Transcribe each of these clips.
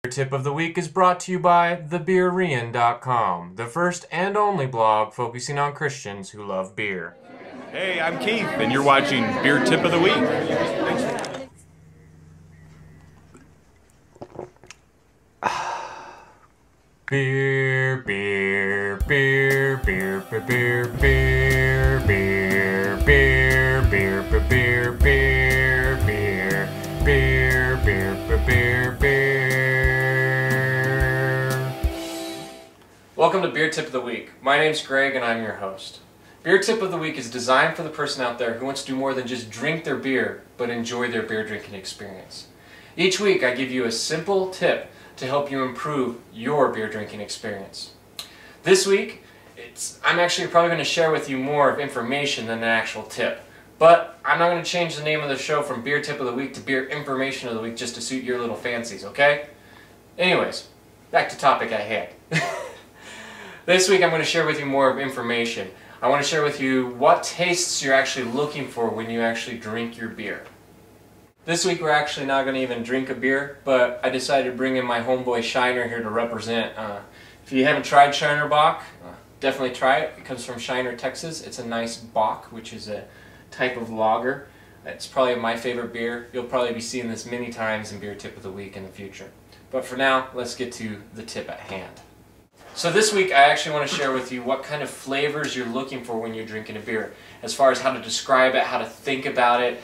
Tip of the week is brought to you by thebeerian.com, the first and only blog focusing on Christians who love beer. Hey, I'm Keith, and you're watching Beer Tip of the Week. Beer, beer, beer, beer, beer, beer, beer, beer, beer, beer, beer, beer, beer, beer, beer, beer, beer. Welcome to Beer Tip of the Week. My name's Greg and I'm your host. Beer Tip of the Week is designed for the person out there who wants to do more than just drink their beer, but enjoy their beer drinking experience. Each week I give you a simple tip to help you improve your beer drinking experience. This week, I'm actually probably going to share with you more of information than an actual tip. But I'm not going to change the name of the show from Beer Tip of the Week to Beer Information of the Week just to suit your little fancies, okay? Anyways, back to topic at hand. This week I'm going to share with you more of information. I want to share with you what tastes you're actually looking for when you actually drink your beer. This week we're actually not going to even drink a beer, but I decided to bring in my homeboy Shiner here to represent. If you haven't tried Shiner Bock, definitely try it. It comes from Shiner, Texas. It's a nice Bock, which is a type of lager. It's probably my favorite beer. You'll probably be seeing this many times in Beer Tip of the Week in the future. But for now, let's get to the tip at hand. So this week I actually want to share with you what kind of flavors you're looking for when you're drinking a beer, as far as how to describe it, how to think about it.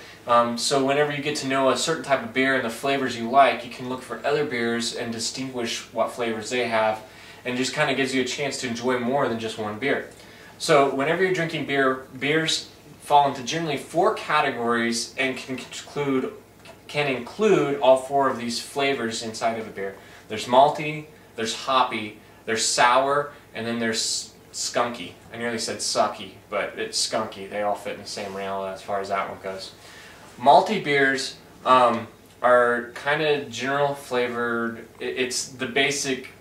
So whenever you get to know a certain type of beer and the flavors you like, you can look for other beers and distinguish what flavors they have, and just kind of gives you a chance to enjoy more than just one beer. So whenever you're drinking beer, beers fall into generally 4 categories and can include all 4 of these flavors inside of a beer. There's malty, there's hoppy, there's sour, and then there's skunky. I nearly said sucky, but it's skunky. They all fit in the same rail as far as that one goes. Malty beers are kind of general flavored. It's the basic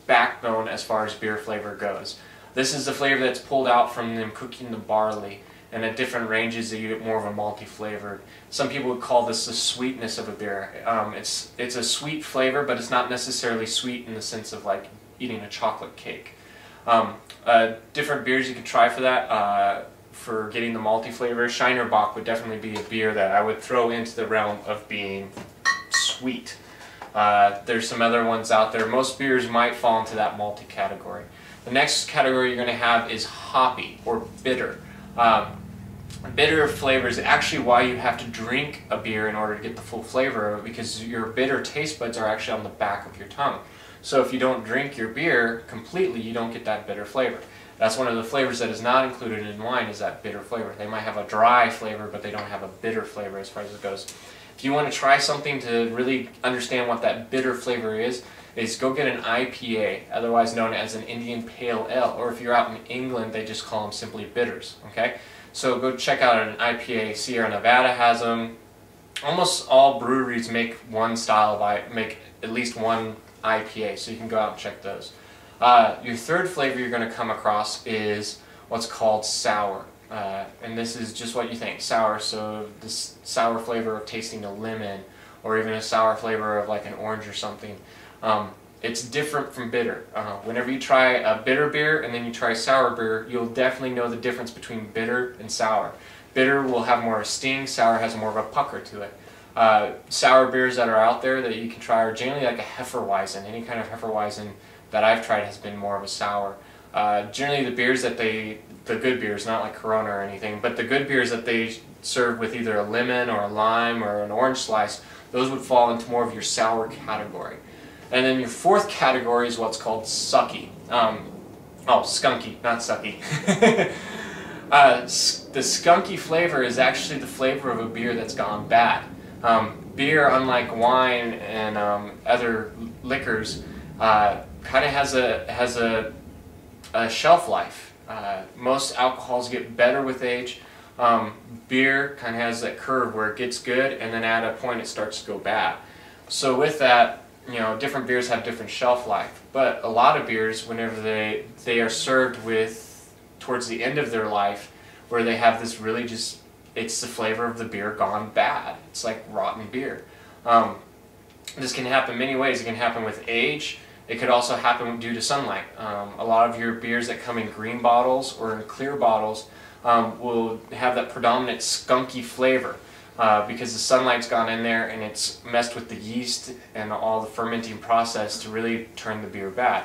backbone as far as beer flavor goes. This is the flavor that's pulled out from them cooking the barley, and at different ranges you get more of a malty flavor. Some people would call this the sweetness of a beer. It's a sweet flavor, but it's not necessarily sweet in the sense of like eating a chocolate cake. Different beers you could try for that. For getting the malty flavor, Shiner Bock would definitely be a beer that I would throw into the realm of being sweet. There's some other ones out there. Most beers might fall into that malty category. The next category you're going to have is hoppy or bitter. Bitter flavor is actually why you have to drink a beer in order to get the full flavor of it, because your bitter taste buds are actually on the back of your tongue. So if you don't drink your beer completely, you don't get that bitter flavor. That's one of the flavors that is not included in wine, is that bitter flavor. They might have a dry flavor, but they don't have a bitter flavor as far as it goes. If you want to try something to really understand what that bitter flavor is go get an IPA, otherwise known as an Indian Pale Ale, or if you're out in England, they just call them simply bitters. Okay, so go check out an IPA. Sierra Nevada has them. Almost all breweries make one style of make at least one IPA, so you can go out and check those. Your third flavor you're going to come across is what's called sour. And this is just what you think, sour. So this sour flavor of tasting a lemon, or even a sour flavor of like an orange or something. It's different from bitter. Whenever you try a bitter beer and then you try sour beer, you'll definitely know the difference between bitter and sour. Bitter will have more of a sting, sour has more of a pucker to it. Sour beers that are out there that you can try are generally like a Hefeweizen. Any kind of Hefeweizen that I've tried has been more of a sour. Generally the beers that the good beers, not like Corona or anything, but the good beers that they serve with either a lemon or a lime or an orange slice, those would fall into more of your sour category. And then your fourth category is what's called sucky. Skunky, not sucky. The skunky flavor is actually the flavor of a beer that's gone bad. Beer, unlike wine and other liquors, kind of has a shelf life. Most alcohols get better with age. Beer kind of has that curve where it gets good, and then at a point it starts to go bad. So with that, different beers have different shelf life. But a lot of beers, whenever they are served with towards the end of their life, where they have this really just, it's the flavor of the beer gone bad. It's like rotten beer. This can happen many ways. It can happen with age. It could also happen due to sunlight. A lot of your beers that come in green bottles or in clear bottles will have that predominant skunky flavor because the sunlight's gone in there and it's messed with the yeast and all the fermenting process to really turn the beer bad.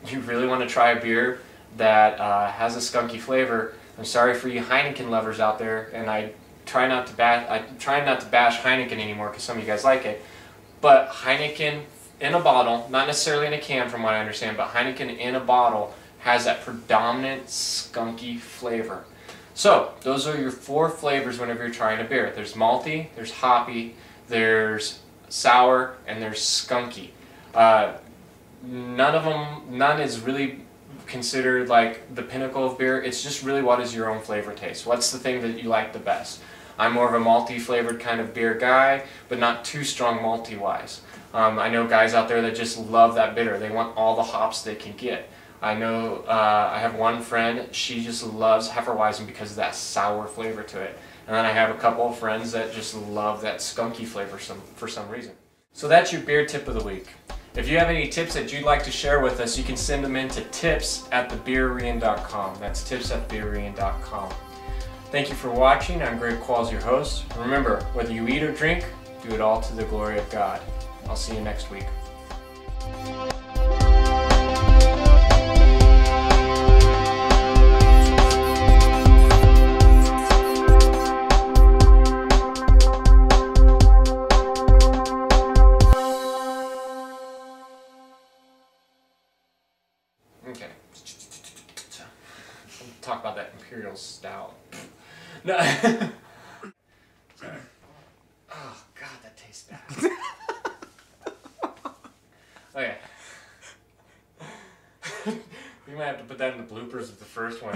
You really want to try a beer that has a skunky flavor. I'm sorry for you Heineken lovers out there, and I try not to bash Heineken anymore because some of you guys like it. But Heineken in a bottle, not necessarily in a can from what I understand, but Heineken in a bottle has that predominant skunky flavor. So those are your 4 flavors whenever you're trying a beer. There's malty, there's hoppy, there's sour, and there's skunky. None is really considered like the pinnacle of beer. It's just really what is your own flavor taste. What's the thing that you like the best? I'm more of a malty flavored kind of beer guy, but not too strong malty wise. I know guys out there that just love that bitter. They want all the hops they can get. I know I have one friend, she just loves Hefeweizen because of that sour flavor to it. And then I have a couple of friends that just love that skunky flavor for some reason. So that's your beer tip of the week. If you have any tips that you'd like to share with us, you can send them in to tips@thebeerarian.com. That's tips@thebeerarian.com. Thank you for watching. I'm Greg Qualls, your host. Remember, whether you eat or drink, do it all to the glory of God. I'll see you next week. Okay. Talk about that Imperial Stout. No. Sorry. Oh God, that tastes bad. Okay. We might have to put that in the bloopers of the first one.